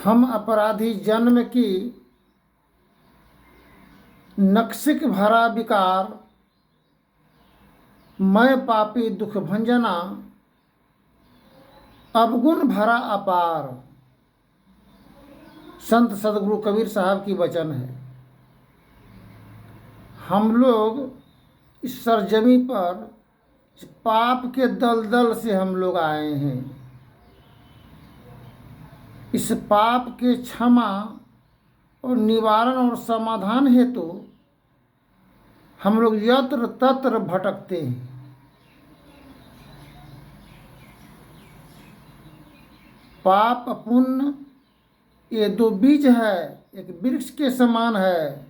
हम अपराधी जन्म की नक्सिक भरा विकार, मैं पापी दुख भंजना, अवगुण भरा अपार। संत सदगुरु कबीर साहब की वचन है। हम लोग इस सरजमी पर पाप के दलदल से हम लोग आए हैं। इस पाप के क्षमा और निवारण और समाधान हेतु हम लोग यत्र तत्र भटकते हैं। पाप पुण्य ये दो बीज है, एक वृक्ष के समान है।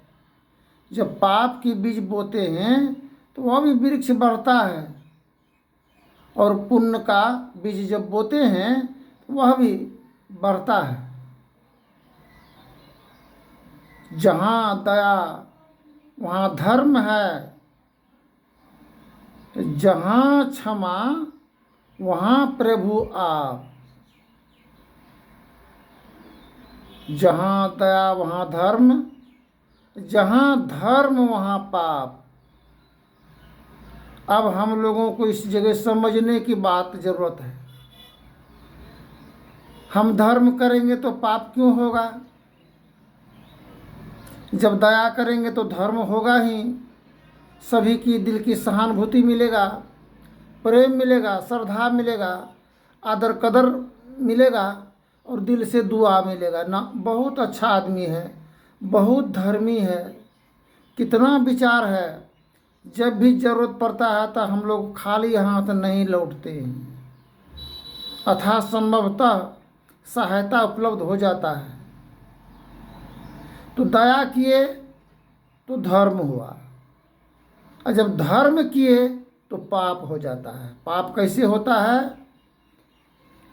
जब पाप की बीज बोते हैं तो वह भी वृक्ष बढ़ता है, और पुण्य का बीज जब बोते हैं तो वह भी बढ़ता है। जहाँ दया वहाँ धर्म है, जहाँ क्षमा वहाँ प्रभु आप। जहाँ दया वहाँ धर्म, जहाँ धर्म वहाँ पाप। अब हम लोगों को इस जगह समझने की बात जरूरत है। हम धर्म करेंगे तो पाप क्यों होगा? जब दया करेंगे तो धर्म होगा ही। सभी की दिल की सहानुभूति मिलेगा, प्रेम मिलेगा, श्रद्धा मिलेगा, आदर कदर मिलेगा, और दिल से दुआ मिलेगा ना। बहुत अच्छा आदमी है, बहुत धर्मी है, कितना विचार है। जब भी जरूरत पड़ता है तो हम लोग खाली हाथ नहीं लौटते हैं, अथाह संभवतः सहायता उपलब्ध हो जाता है। तो दया किए तो धर्म हुआ, और जब धर्म किए तो पाप हो जाता है। पाप कैसे होता है?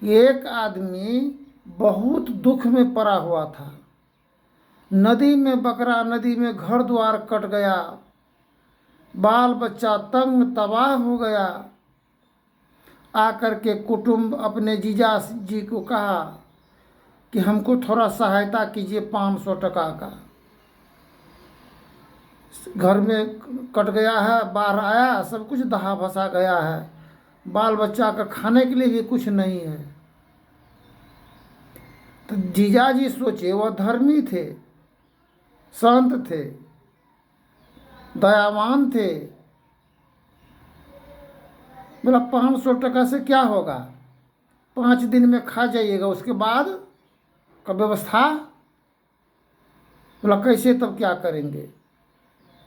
एक आदमी बहुत दुख में पड़ा हुआ था, नदी में बकरा, नदी में घर द्वार कट गया, बाल बच्चा तंग तबाह हो गया। आकर के कुटुंब अपने जीजा जी को कहा कि हमको थोड़ा सहायता कीजिए 500 टका का। घर में कट गया है, बाढ़ आया, सब कुछ दहा भसा गया है, बाल बच्चा का खाने के लिए भी कुछ नहीं है। तो जीजा जी सोचे, वह धर्मी थे, संत थे, दयावान थे। बोला 500 टका से क्या होगा, 5 दिन में खा जाइएगा, उसके बाद का व्यवस्था। बोला कैसे, तब क्या करेंगे?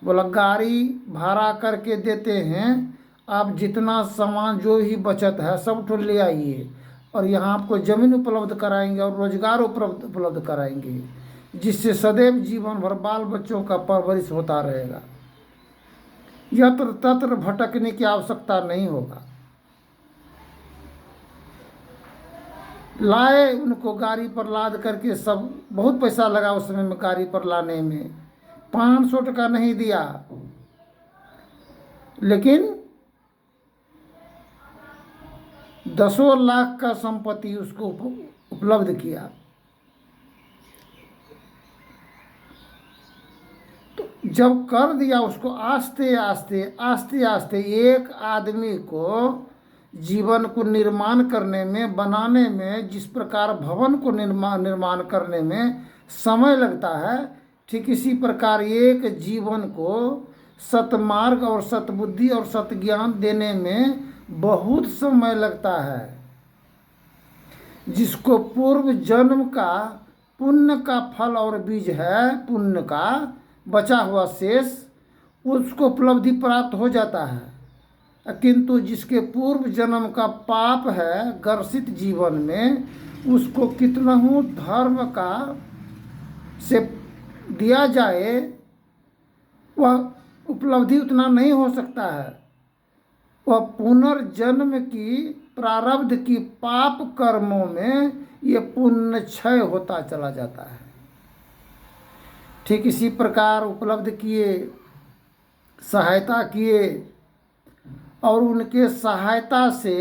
बोला गाड़ी भाड़ा करके देते हैं, आप जितना सामान जो भी बचत है सब तो ले आइए, और यहाँ आपको ज़मीन उपलब्ध कराएंगे और रोजगार उपलब्ध कराएंगे, जिससे सदैव जीवन भर बाल बच्चों का परवरिश होता रहेगा। यत्र तत्र भटकने की आवश्यकता नहीं होगा। लाए उनको गाड़ी पर लाद करके, सब बहुत पैसा लगा उस समय में गाड़ी पर लाने में, 500 टका नहीं दिया, लेकिन 10 लाख का संपत्ति उसको उपलब्ध किया। तो जब कर दिया उसको, आस्ते आस्ते आस्ते आस्ते एक आदमी को जीवन को निर्माण करने में, बनाने में, जिस प्रकार भवन को निर्माण करने में समय लगता है, ठीक इसी प्रकार एक जीवन को सतमार्ग और सतबुद्धि और सतज्ञान देने में बहुत समय लगता है। जिसको पूर्व जन्म का पुण्य का फल और बीज है, पुण्य का बचा हुआ शेष, उसको उपलब्धि प्राप्त हो जाता है। किंतु जिसके पूर्व जन्म का पाप है ग्रसित जीवन में, उसको कितनहु धर्म का से दिया जाए, वह उपलब्धि उतना नहीं हो सकता है। वह पुनर्जन्म की प्रारब्ध की पाप कर्मों में ये पुण्य क्षय होता चला जाता है। ठीक इसी प्रकार उपलब्ध किए, सहायता किए, और उनके सहायता से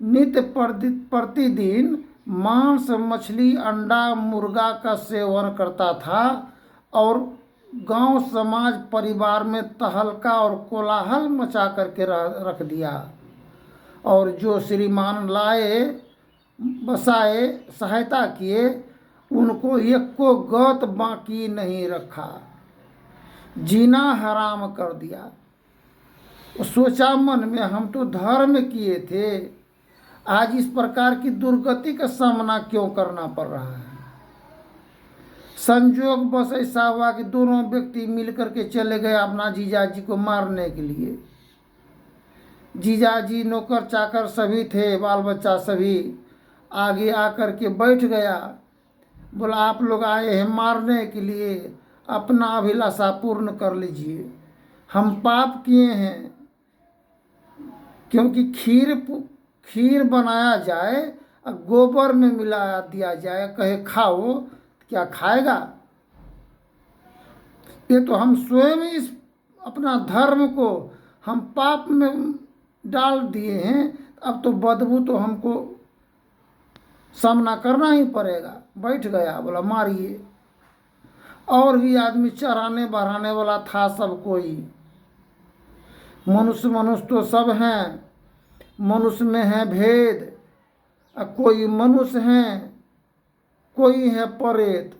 नित्य प्रतिदिन मांस, मछली, अंडा, मुर्गा का सेवन करता था और गांव समाज परिवार में तहलका और कोलाहल मचा करके रख दिया। और जो श्रीमान लाए, बसाए, सहायता किए, उनको एक को गौत बाकी नहीं रखा, जीना हराम कर दिया। सोचा मन में, हम तो धर्म किए थे, आज इस प्रकार की दुर्गति का सामना क्यों करना पड़ रहा है। संजोग बस ऐसा हुआ कि दोनों व्यक्ति मिलकर के चले गए अपना जीजाजी को मारने के लिए। जीजाजी नौकर चाकर सभी थे, बाल बच्चा सभी, आगे आकर के बैठ गया। बोला, आप लोग आए हैं मारने के लिए, अपना अभिलाषा पूर्ण कर लीजिए। हम पाप किए हैं, क्योंकि खीर बनाया जाए और गोबर में मिला दिया जाए, कहे खाओ, क्या खाएगा। ये तो हम स्वयं इस अपना धर्म को हम पाप में डाल दिए हैं, अब तो बदबू तो हमको सामना करना ही पड़ेगा। बैठ गया, बोला मारिए। और भी आदमी चढ़ाने बढ़ाने वाला था सब कोई। मनुष्य तो सब हैं, मनुष्य में है भेद। कोई मनुष्य हैं, कोई है परेत।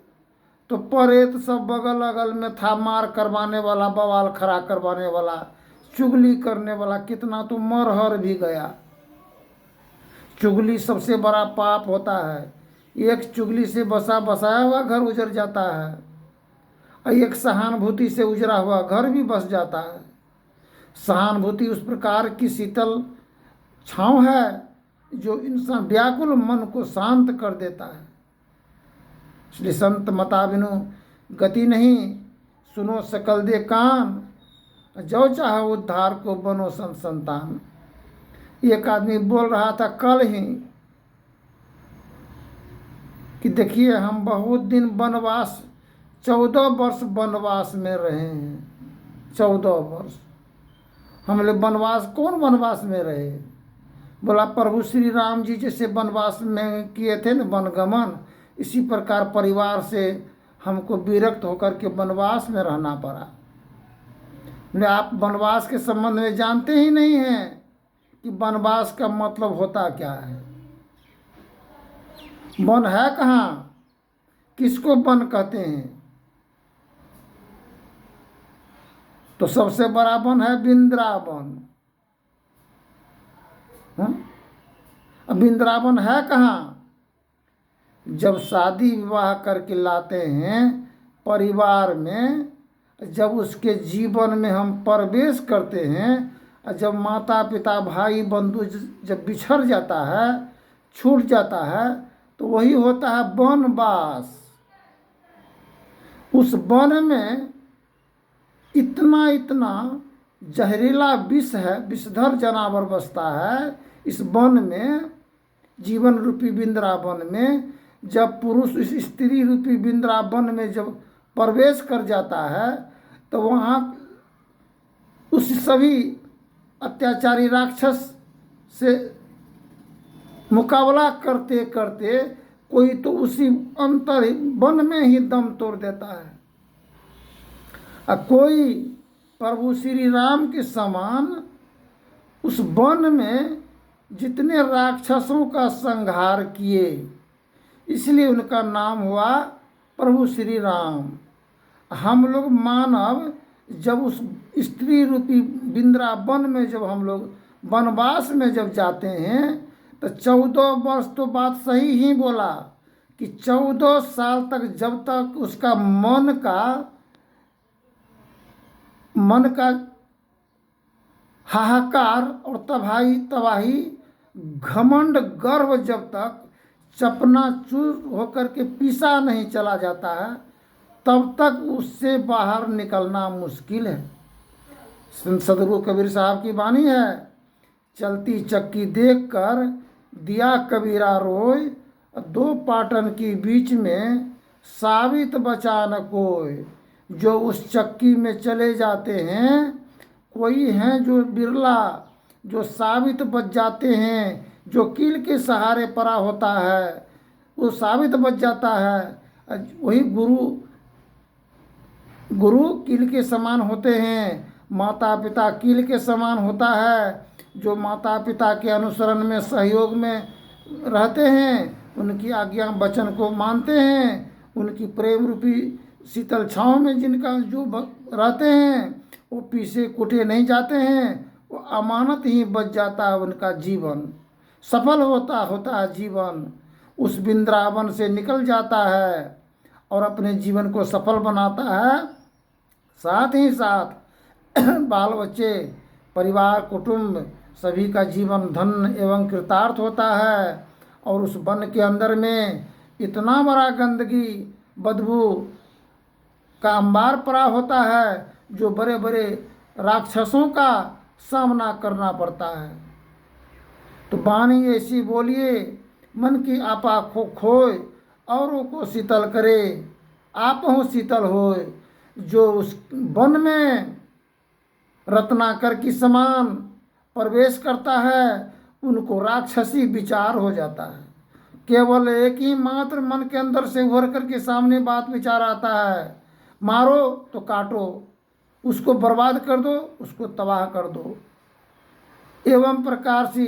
तो परेत सब बगल अगल में था, मार करवाने वाला, बवाल खड़ा करवाने वाला, चुगली करने वाला। कितना तो मर हर भी गया। चुगली सबसे बड़ा पाप होता है। एक चुगली से बसाया हुआ घर उजड़ जाता है, और एक सहानुभूति से उजड़ा हुआ घर भी बस जाता है। सहानुभूति उस प्रकार की शीतल छाँव है जो इंसान व्याकुल मन को शांत कर देता है। इसलिए संत मता बिनु गति नहीं, सुनो सकल दे कान, जो चाहे उद्धार को बनो संतान। एक आदमी बोल रहा था कल ही कि देखिए, हम बहुत दिन वनवास, 14 वर्ष वनवास में रहे हैं। 14 वर्ष हम लोग वनवास, कौन वनवास में रहे। बोला, प्रभु श्री राम जी जैसे वनवास में किए थे न वनगमन, इसी प्रकार परिवार से हमको विरक्त होकर के वनवास में रहना पड़ा। आप वनवास के संबंध में जानते ही नहीं हैं कि वनवास का मतलब होता क्या है। वन है कहाँ, किसको वन कहते हैं। तो सबसे बड़ा वन है वृंदावन। अब वृंदावन है कहाँ। जब शादी विवाह करके लाते हैं परिवार में, जब उसके जीवन में हम प्रवेश करते हैं, जब माता पिता भाई बंधु जब बिछड़ जाता है, छूट जाता है, तो वही होता है वनवास। उस वन में इतना जहरीला विष है, विषधर जानवर बसता है। इस वन में, जीवन रूपी वृंदावन में, जब पुरुष इस स्त्री रूपी वृंदावन में जब प्रवेश कर जाता है, तो वहाँ उस सभी अत्याचारी राक्षस से मुकाबला करते करते कोई तो उसी अंतर वन में ही दम तोड़ देता है, और कोई प्रभु श्री राम के समान उस वन में जितने राक्षसों का संहार किए, इसलिए उनका नाम हुआ प्रभु श्री राम। हम लोग मानव जब उस स्त्री रूपी वृंदावन में जब हम लोग वनवास में जब जाते हैं, तो 14 वर्ष, तो बात सही ही बोला कि 14 साल तक, जब तक उसका मन का हाहाकार और तबाही घमंड गर्व जब तक चकनाचूर होकर के पीसा नहीं चला जाता है, तब तक उससे बाहर निकलना मुश्किल है। सदगुरु कबीर साहब की वाणी है, चलती चक्की देखकर दिया कबीरा रोय, 2 पाटन की बीच में साबित बचा न कोई। जो उस चक्की में चले जाते हैं, कोई हैं जो बिरला, जो साबित बच जाते हैं, जो कील के सहारे पड़ा होता है, वो साबित बच जाता है। वही गुरु कील के समान होते हैं, माता पिता कील के समान होता है। जो माता पिता के अनुसरण में सहयोग में रहते हैं, उनकी आज्ञा वचन को मानते हैं, उनकी प्रेम रूपी शीतल छाँव में जिनका जो रहते हैं, वो पीछे कुटे नहीं जाते हैं, वो अमानत ही बच जाता है। उनका जीवन सफल होता है जीवन, उस वृंदावन से निकल जाता है और अपने जीवन को सफल बनाता है। साथ ही साथ बाल बच्चे, परिवार, कुटुंब सभी का जीवन धन एवं कृतार्थ होता है। और उस वन के अंदर में इतना बड़ा गंदगी बदबू का अंबार पड़ा होता है, जो बड़े बड़े राक्षसों का सामना करना पड़ता है। तो वाणी ऐसी बोलिए, मन की आपा खोए, औरों को शीतल करे, आप हो शीतल होए। जो उस वन में रत्नाकर की समान प्रवेश करता है, उनको राक्षसी विचार हो जाता है। केवल एक ही मात्र मन के अंदर से उभर कर के सामने बात विचार आता है, मारो तो काटो, उसको बर्बाद कर दो, उसको तबाह कर दो। एवं प्रकार से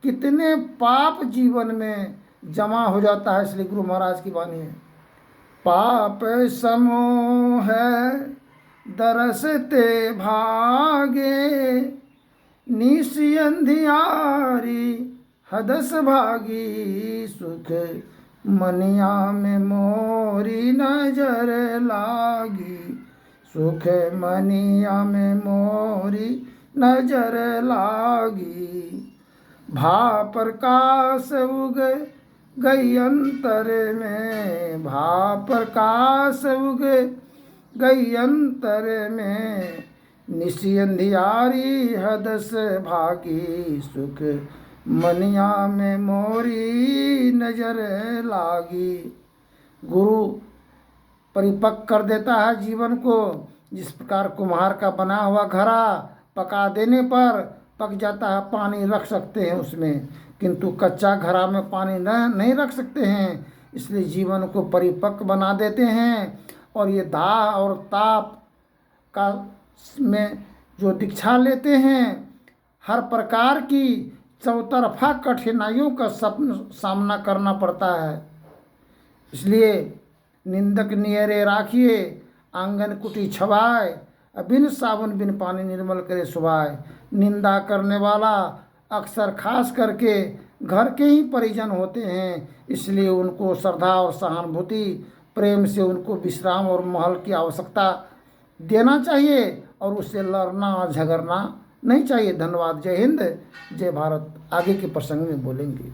कितने पाप जीवन में जमा हो जाता है। इसलिए गुरु महाराज की वाणी है, पाप समूह है दरसते भागे, निसी अंधियारी हदस भागी, सुख मनिया में मोरी नजर लागी, सुख मनिया में मोरी नजर लागी। भा प्रकाश उग गई अंतर में, भा प्रकाश उग गई अंतर में, निसी अंधियारी हदस भागी, सुख मनिया में मोरी नजर लागी। गुरु परिपक्व कर देता है जीवन को। जिस प्रकार कुम्हार का बना हुआ घड़ा पका देने पर पक जाता है, पानी रख सकते हैं उसमें, किंतु कच्चा घड़ा में पानी नहीं रख सकते हैं। इसलिए जीवन को परिपक्व बना देते हैं। और ये दाह और ताप का में जो दीक्षा लेते हैं, हर प्रकार की चौतरफा कठिनाइयों का सामना करना पड़ता है। इसलिए निंदक नियरे राखिए, आंगन कुटी छवाए, बिन साबुन बिन पानी निर्मल करे सुभाए। निंदा करने वाला अक्सर खास करके घर के ही परिजन होते हैं। इसलिए उनको श्रद्धा और सहानुभूति प्रेम से उनको विश्राम और महल की आवश्यकता देना चाहिए, और उससे लड़ना और झगड़ना नहीं चाहिए। धन्यवाद। जय हिंद, जय भारत। आगे के प्रसंग में बोलेंगे।